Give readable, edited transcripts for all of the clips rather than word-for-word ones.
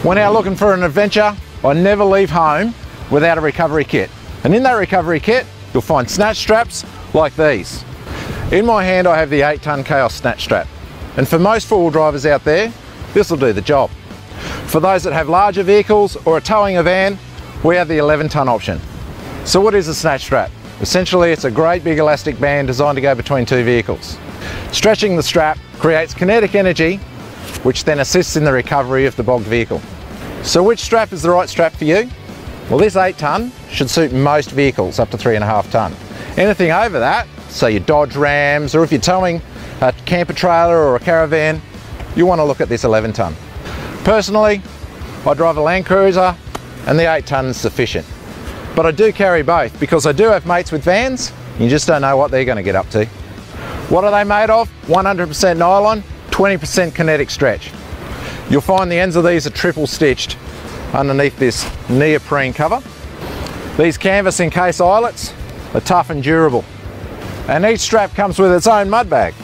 When out looking for an adventure, I never leave home without a recovery kit. And in that recovery kit, you'll find snatch straps like these. In my hand, I have the 8-tonne CAOS snatch strap. And for most four-wheel drivers out there, this will do the job. For those that have larger vehicles or are towing a van, we have the 11-tonne option. So what is a snatch strap? Essentially, it's a great big elastic band designed to go between two vehicles. Stretching the strap creates kinetic energy, which then assists in the recovery of the bogged vehicle. So which strap is the right strap for you? Well, this 8-tonne should suit most vehicles up to 3.5 tonne. Anything over that, say your Dodge Rams, or if you're towing a camper trailer or a caravan, you want to look at this 11-tonne. Personally, I drive a Land Cruiser and the 8-tonne is sufficient. But I do carry both because I do have mates with vans, you just don't know what they're going to get up to. What are they made of? 100% nylon, 20% kinetic stretch. You'll find the ends of these are triple stitched underneath this neoprene cover. These canvas encased eyelets are tough and durable. And each strap comes with its own mud bag,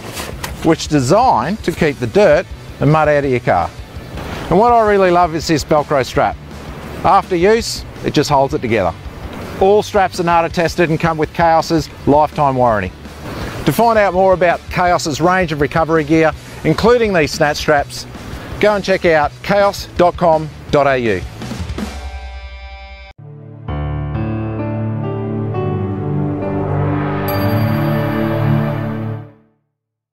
which is designed to keep the dirt and mud out of your car. And what I really love is this velcro strap. After use, it just holds it together. All straps are NATA tested and come with CAOS's lifetime warranty. To find out more about CAOS's range of recovery gear, including these snatch straps, go and check out caos.com.au.